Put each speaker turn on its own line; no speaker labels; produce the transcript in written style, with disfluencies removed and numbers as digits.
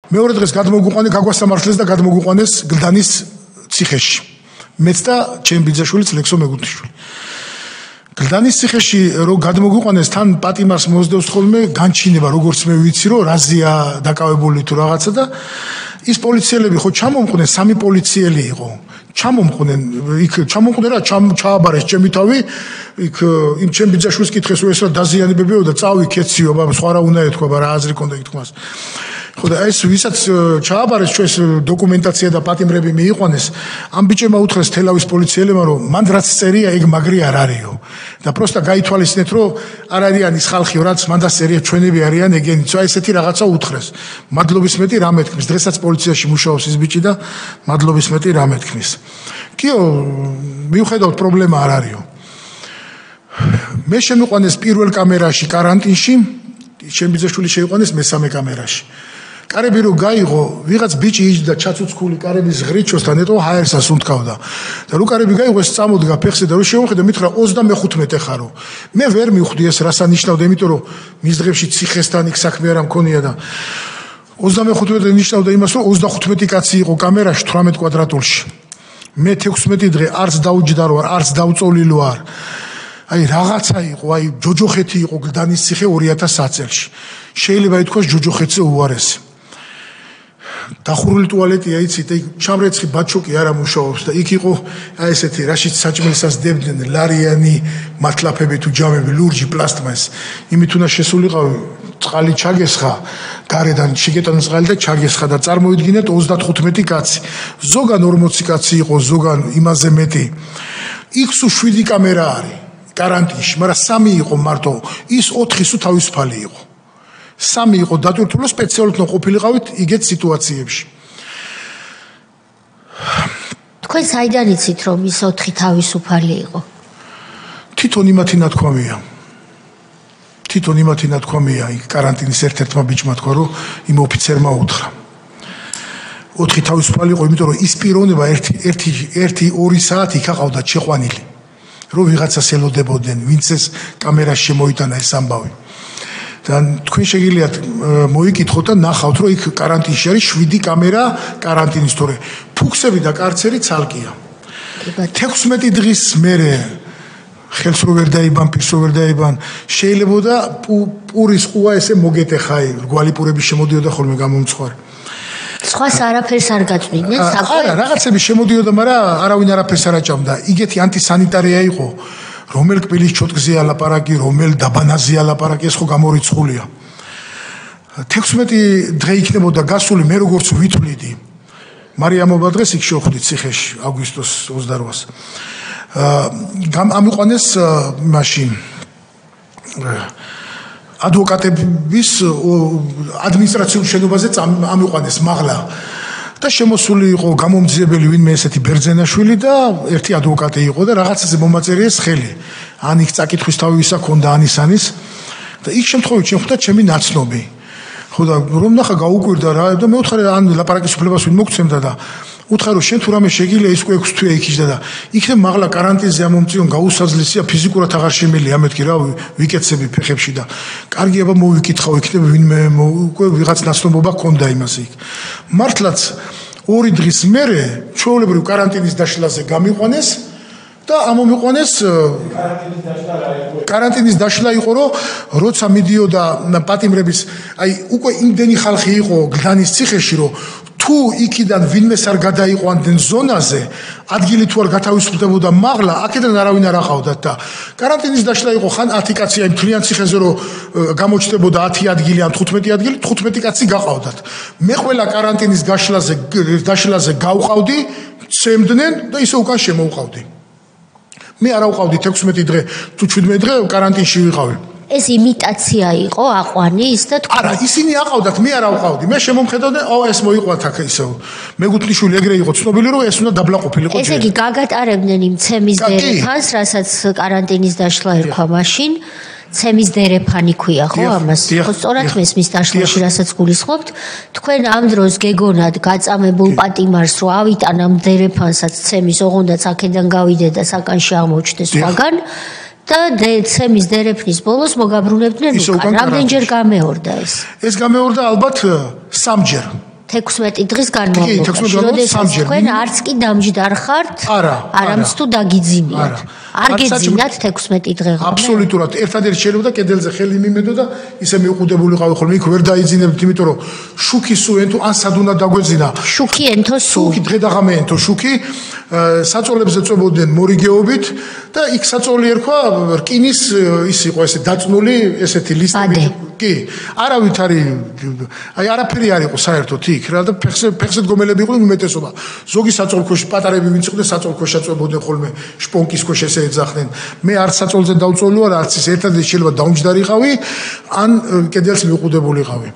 მეორე დღეს გადმოგვიყვანეს გაგვასამართლეს და გადმოგვიყვანეს გლდანის ციხეში. მეც და ჩემი ბიძაშვილიც ლექსო მეგუთიშვილი. გლდანის ციხეში რო გადმოგვიყვანეს თან პატიმარს მოსდევს ხოლმე განჩინება როგორც მე ვიცი რომ რაზია დაკავებული თუ რაღაცა და ის პოლიციელები ხო ჩამომყვნენ სამი პოლიციელი იყო. ჩამომყვნენ იქ ჩამომყვნენ რა ჩააბარეს ჩემი თავი იქ იმ ჩემ ბიძაშვილს კითხეს რომ ეს რა დაზიანებებიო და წავი კეციო ბაბა სხვა რა უნდა ეთქვა რა აზრი ქონდა ითქმას ხო და ეს ვისაც ჩააბარეს ჩვენს დოკუმენტაცია და პატიმრები მიიყვანეს ამ ბიჭებმა უთხრეს თელავის პოლიციელებმა რომ მან რაც წერია ეგ მაგრი არ არისო და პროსტა გაითვალისწინეთ რომ არ არიან ის ხალხიო რაც მან და წერია ჩვენები არიან ეგენიც აი ესეთი რაღაცა უთხრეს მადლობის მეტი რა მეთქმის დღესაც პოლიციაში მუშაობს ის ბიჭი და მადლობის მეტი რა მეთქმის კიო მიუხედავად პრობლემა არ არისო მე შემიყვანეს პირველ კამერაში каранტინში ჩემი ბიძაშვილი შეიყვანეს მესამე კამერაში კარები რო გაიღო ვიღაც ბიჭი იჯდა ჩაცუცქული კარების ღრიჩოს და ნეტო ჰაერსას უნთქავდა და რო კარები გაიღო ეს წამოდგა ფეხზე და რო შევხედე მითხრა 35 ხარო მე ვერ მივხვდი ეს რას ანიშნავდა იმიტომ რომ მის დღეებში ციხესთან იქ საქმე არ მქონია და 35 ნიშნავდა იმას რომ 35 კაცი იყო კამერაში 18 კვადრატულში მე 16 დღე არც დაუჯდა რო არც დავწოლილო არ აი რაღაცა იყო აი ჯოჯოხეთი იყო გლდანის ციხე 2010 წელს შეიძლება ითქვას ჯოჯოხეთზე უარესი დახურული ტუალეტია იცით იქ ჩამრეცხი ბაჩუკი არ ამუშაობს და იქ იყო აი ესეთი რაშიც საჭმელსაც დებდნენ ლარიანი მათლაფები თუ ჯამები ლურჯი პლასტმას იმით უნდა შესულიყავი წყალი ჩაგესხა გარედან შიგეტან წყალი და ჩაგესხა და წარმოიდგინეთ 35 კაცი ზოგან 40 კაცი იყო ზოგან იმაზე მეტი იქ სულ 7 კამერა არის каранტინში მაგრამ 3 იყო მარტო ის 4 სულ თავისუფალი იყო 3 იყო დატვირთული სპეციალურად ყოფილიყავით იგეთ სიტუაციებში
თქვენ საიდან იცით რომ ის 4 თავისუფალი იყო
თვითონ იმათი ნათქვამია იქ каранტინის ერთ-ერთმა ბიჭმა თქვა რომ იმ ოფიცერმა უთხრა 4 თავისუფალი იყო იმიტომ რომ ის პიროვნება 1-2 საათი იქ აყავდა შეყვანილი რომ ვიღაცას ელოდებოდნენ ვინც ეს კამერაში შემოიტანა ეს ამბავი და თქვენ შეგიძლიათ მოიკითხოთ და ნახავთ რომ იქ каранტინში არის 7 კამერა каранტინის თორე ფუქსები და კარცერი ცალკეა 16 დღის მერე ხელს რო ვერ დაიბან პირს რო ვერ დაიბან შეიძლება და პურის ყუა ესე მოგეტეხაი რგვალი პურები შემოდიოდა ხოლმე გამომცხვარი
სხვას არაფერს არ გაწვიდნენ საკვე
არა რაღაცები შემოდიოდა მაგრამ არავინ არაფერს არ აჭამდა იგეთი ანტისანიტარია იყო რომელ კბილის ჩოთგზეა ლაპარაკი რომელ დაბანაზეა ლაპარაკი ეს ხო გამორიცხულია 16 დღე იქნებოდა გასული მე როგორც ვითვლიდი მარიამობა დღეს იქ შევხვდი ციხეში აგვისტოს 28-ს ამიყვანეს მაშინ ადვოკატების ადმინისტრაციულ შენობაზე ამიყვანეს მაღლა და შემოსული იყო გამომძიებელი ვინმე ესეთი ბერძენაშვილი და ერთი ადვოკატი იყო და რაღაცაზე მომაწერიეს ხელი ან იქ წაკითხვის თავი ვისა ქონდა ანისანის და იქ შემთხვევით შეხვდა ჩემი ნაცნობი ხო და რომ ნახა გაუკვირდა რა და მე უთხარი ან ლაპარაკის უფლებას ვინ მოგცემდა და უთხარი რომ შენ თუ რამე შეგიძლია ის 6 თვე იქიჯდა და იქნებ მაღლა каранტინზე ამომწიონ გაუსაძლისია ფიზიკურად აღარ შემიძლია მეთქი რა ვიკეცები ფეხებში და კარგი აბა მოვიკითხავ იქნებ ვინმე უკვე ვიღაც ნაცნობობა ქონდა იმაზე იქ მართლაც 2 დღის მერე ჩვეულებრივ каранტინის დაშლაზე გამიყვანეს და ამომიყვანეს каранტინის დაშლა იყო რომ როცა მიდიოდა პატიმრების აი უკვე იმდენი ხალხი იყო გლდანის ციხეში რომ თუ იქიდან ვინმეს არ გადაიყვანდნენ ზონაზე ადგილი თუ არ გათავისუფლებოდა მაღლა აქედან არავინ არ აყავდათ და каранტინის დაშლა იყო ხან 10 კაცი აი მთლიან ციხეზე რომ გამოჩნდებოდა 10 ადგილი ან 15 ადგილი 15 კაცი გაყავდათ მე ყველა каранტინის დაშლაზე გავყავდი ცემდნენ და ისე უკან შემოვყავდი მე არ ავყავდი 16 დღე თუ 17 დღე каранტინში ვიყავი
ეს იმიტაცია იყო აყვანის და
არა ისინი აყავდათ მე არ ავყავდი მე შემომხედავდი ეს მოიყვათ აქ ისე მეგუთლიშვილი ეგრე იყო ცნობილი რომ ეს უნდა დაბლა ყოფილიყო
ესე იგი გაგატარებდნენ იმ ცემის დერეფანს რასაც каранტინის დაშლა ერქვა მაშინ ცემის დერეფანი ქვია ხო ამას ხო სწორად მესმის დაშლაში რასაც გულისხმობთ თქვენ ამ დროს გეგონათ გაწამებულ პატიმარს რომ ავიტან ამ დერეფანსაც ცემის ოღონდაც აქედან გავიდე და საკანში აღმოჩნდა სხვაგან და ცემის დერეფნის ბოლოს მოგაბრუნებდნენ უკან რამდენჯერ გამეორდა ეს
გამეორდა ალბათ 3 ჯერ
16 დღის განმავლობაში, როდესაც თქვენ არც კი დამჯდარ ხართ, არამც თუ დაგიძინიათ. არ გეძინათ 16 დღე ღამე.
აბსოლუტურად. ერთადერთი შეიძლება კედელზე ხელი მიმედო და ისე მიუყუდებულიყავი ხოლმე. იქ ვერ დაიძინებთ, იმიტომ რომ შუქი სულ ენთო ან სად უნდა დაგვეძინა.
შუქი ენთო სულ.
შუქი დღე და ღამე ენთო შუქი. საწოლებზე წვებოდნენ მორიგეობით და იქ საწოლი ერქვა რკინის ის იყო ესე დაწნული ესეთი ლისტები. კი, არავით აი არაფერი არ იყო საერთოდ იქ რა და ფეხზე დგომელები იყვნენ უმეტესობა. ზოგი საწოლქვეშ პატარები ვინც იყვნენ საწოლქვეშ აწვებოდნენ ხოლმე შპონკის ქვეშ ესე ეძახდნენ. მე არც საწოლზე დავწოლო არც ის ერთადერთი შეიძლება დაუმჯდარიყავი ან კედელს მიუყუდებულიყავი.